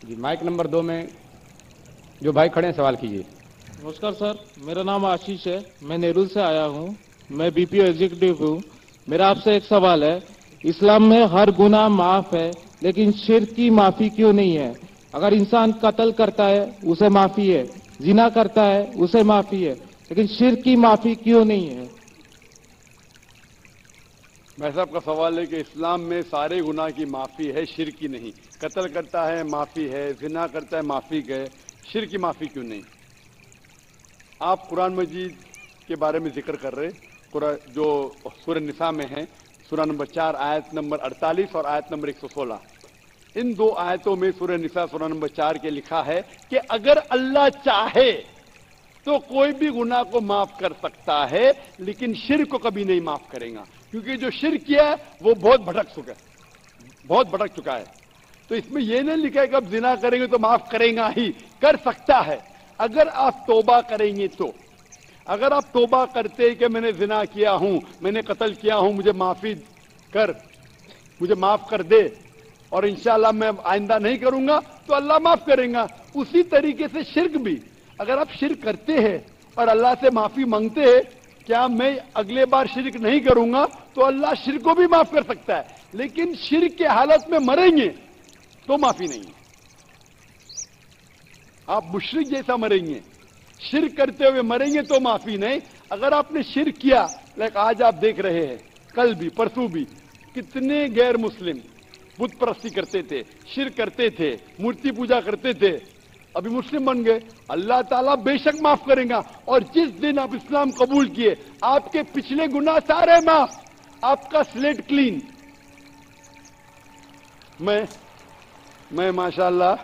جی mic number 2 میں جو بھائی کھڑے ہیں سوال کیجیے۔ نمسکار سر، میرا نام آشیش ہے، میں نیرول سے آیا ہوں، میں بی پی او ایگزیکٹو ہوں۔ میرا آپ سے ایک سوال ہے، اسلام میں ہر گناہ معاف ہے لیکن شرک کی معافی کیوں نہیں ہے؟ اگر انسان قتل کرتا ہے اسے معافی ہے، زنا کرتا ہے اسے معافی ہے، لیکن شرک کی معافی کیوں نہیں ہے؟ بھائی صاحب کا سوال ہے کہ اسلام میں سارے گناہ کی معافی ہے، شرک کی نہیں۔ قتل کرتا ہے معافی ہے، زنا کرتا ہے معافی ہے، شرک کی معافی کیوں نہیں؟ آپ قرآن مجید کے بارے میں ذکر کر رہے، جو سورہ نساء میں ہے، سورہ نمبر 4 آیت نمبر 48 اور آیت نمبر 116۔ ان دو آیتوں میں سورہ نساء سورہ نمبر 4 کے لکھا ہے کہ اگر اللہ چاہے تو کوئی بھی گناہ کو معاف کر سکتا ہے، لیکن شرک کو کبھی نہیں معاف کرے گا، کیونکہ جو شرک کیا ہے وہ بہت بھٹک چکا ہے۔ تو اس میں یہ نہیں لکھا ہے کہ اب زنا کریں گے تو معاف کرے گا ہی، کر سکتا ہے اگر آپ توبہ کریں گے تو۔ اگر آپ توبہ کرتے کہ میں نے زنا کیا ہوں، میں نے قتل کیا ہوں، مجھے معاف کر دے اور انشاءاللہ میں آئندہ نہیں کروں گا، تو اللہ معاف کرے گا۔ اسی طریقے سے شرک بھی، اگر آپ شرک کرتے ہیں اور اللہ سے معافی مانگتے ہیں کیا میں اگلے بار شرک نہیں کروں گا، تو اللہ شرک کو بھی معاف کر سکتا ہے، لیکن شرک کے حالت میں مریں گے تو معافی نہیں ہے۔ آپ مشرک جیسا مریں گے، شرک کرتے ہوئے مریں گے تو معافی نہیں۔ اگر آپ نے شرک کیا، لیکن آج آپ دیکھ رہے ہیں، کل بھی پرسوں بھی کتنے غیر مسلم بت پرستی کرتے تھے، شرک کرتے تھے، مورتی پوجا کرتے تھے، ابھی مسلم بن گئے۔ اللہ تعالیٰ بے شک معاف کریں گا، اور جس دن آپ اسلام قبول کیے آپ کے پچھلے گناہ سارے معاف، آپ کا سلیٹ کلین۔ میں ماشاءاللہ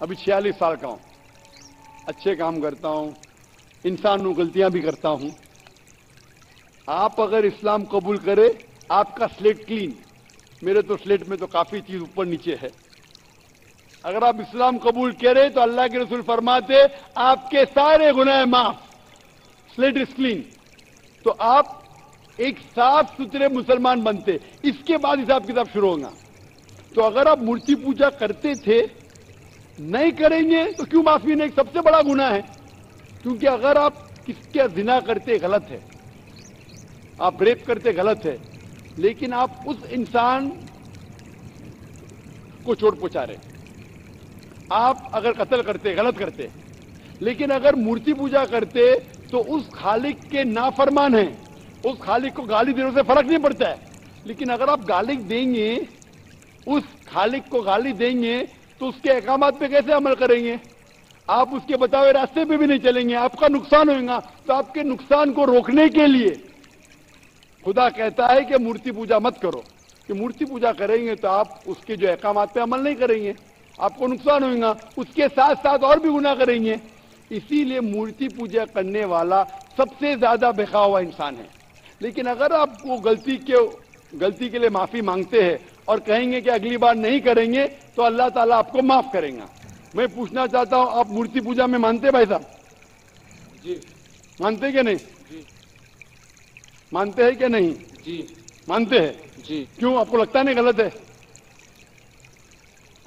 ابھی 46 سال کا ہوں، اچھے کام کرتا ہوں، انسان ہوں، غلطیاں بھی کرتا ہوں۔ آپ اگر اسلام قبول کرے آپ کا سلیٹ کلین، میرے تو سلیٹ میں تو کافی چیز اوپر نیچے ہے۔ اگر آپ اسلام قبول کرے تو اللہ کے رسول فرماتے آپ کے سارے گناہ معاف، سلیٹ از کلین۔ تو آپ ایک صاف ستھرے مسلمان بنتے، اس کے بعد حساب کتاب شروع ہوگا۔ تو اگر آپ مورتی پوجا کرتے تھے، نہیں کریں گے تو کیوں معافی نہیں؟ سب سے بڑا گناہ ہے، کیونکہ اگر آپ کس کے زنا کرتے غلط ہے، آپ ریپ کرتے غلط ہے، لیکن آپ اس انسان کو چوٹ پہنچا رہے۔ آپ اگر قتل کرتے غلط کرتے، لیکن اگر مورتی پوجا کرتے تو اس خالق کے نافرمان ہیں، اس خالق کو گالی دینے سے فرق نہیں پڑتا ہے۔ لیکن اگر آپ گالی دیں گے، اس خالق کو گالی دیں گے تو اس کے احکامات پہ کیسے عمل کریں گے؟ آپ اس کے بتائے ہوئے راستے پہ بھی نہیں چلیں گے، آپ کا نقصان ہوگا۔ تو آپ کے نقصان کو روکنے کے لیے خدا کہتا ہے کہ مورتی پوجا مت کرو، کہ مورتی پوجا کریں گے تو آپ اس کے جو احکامات پہ عمل نہیں کریں گے، آپ کو نقصان ہوگا، اس کے ساتھ ساتھ اور بھی گناہ کریں گے۔ اسی لیے مورتی پوجا کرنے والا سب سے زیادہ بہکا ہوا انسان ہے۔ لیکن اگر آپ وہ غلطی کے لیے معافی مانگتے ہیں اور کہیں گے کہ اگلی بار نہیں کریں گے، تو اللہ تعالیٰ آپ کو معاف کریں گا۔ میں پوچھنا چاہتا ہوں، آپ مورتی پوجا میں مانتے بھائی صاحب؟ جی مانتے کہ نہیں؟ جی مانتے ہیں کہ نہیں؟ جی مانتے ہیں۔ جی کیوں؟ آپ کو لگتا نہیں غلط ہے؟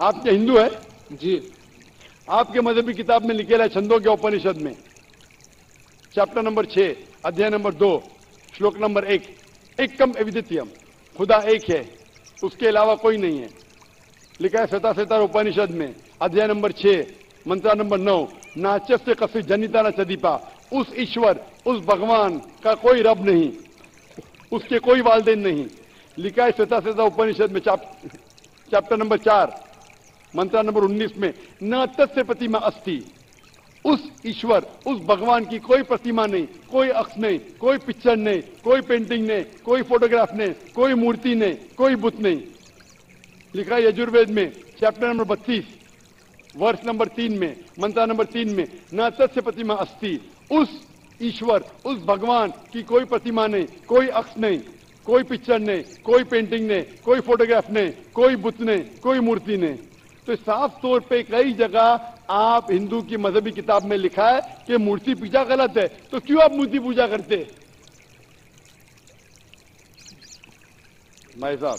آپ کے ہندو ہے؟ جی آپ کے مذہبی کتاب میں لکھے ہے چھندوں کے اپنشد میں چیپٹر نمبر 6 ادھیائے نمبر 2 شلوک نمبر 1، ایکم ایودتیم، خدا ایک ہے، اس کے علاوہ کوئی نہیں ہے۔ لکھا ہے ستا سیتار اپنشد میں ادھیائے نمبر 6 منترا نمبر 9، ناچس کسی جنیتا نہ چدیپا، اس ایشور، اس بھگوان کا کوئی رب نہیں، اس کے کوئی والدین نہیں۔ لکھا ہے ستا سیتا اپنشد میں چیپٹر نمبر 4 منترا نمبر 19 میں، نہ تس پرتیما استی، اس ایشور، اس بھگوان کی کوئی پرتیما نہیں، کوئی عکس نہیں، کوئی پکچر نہیں، کوئی پینٹنگ نہیں، کوئی فوٹوگراف نہیں، کوئی مورتی نہیں، کوئی بت نہیں۔ لکھا ہے یجوروید میں چیپٹر نمبر 32 ورس نمبر 3 میں، منترا نمبر 3 میں، نہ تس پرتیما استی، اس ایشور، اس بھگوان کی کوئی پرتیما نہیں، کوئی عکس نہیں، کوئی پکچر نہیں، کوئی پینٹنگ نہیں، کوئی فوٹوگراف نہیں، کوئی بت نہیں، کوئی مورتی نہیں۔ تو صاف طور پہ کئی جگہ آپ ہندو کی مذہبی کتاب میں لکھا ہے کہ مورتی پوجا غلط ہے، تو کیوں آپ مورتی پوجا کرتے؟ بھائی صاحب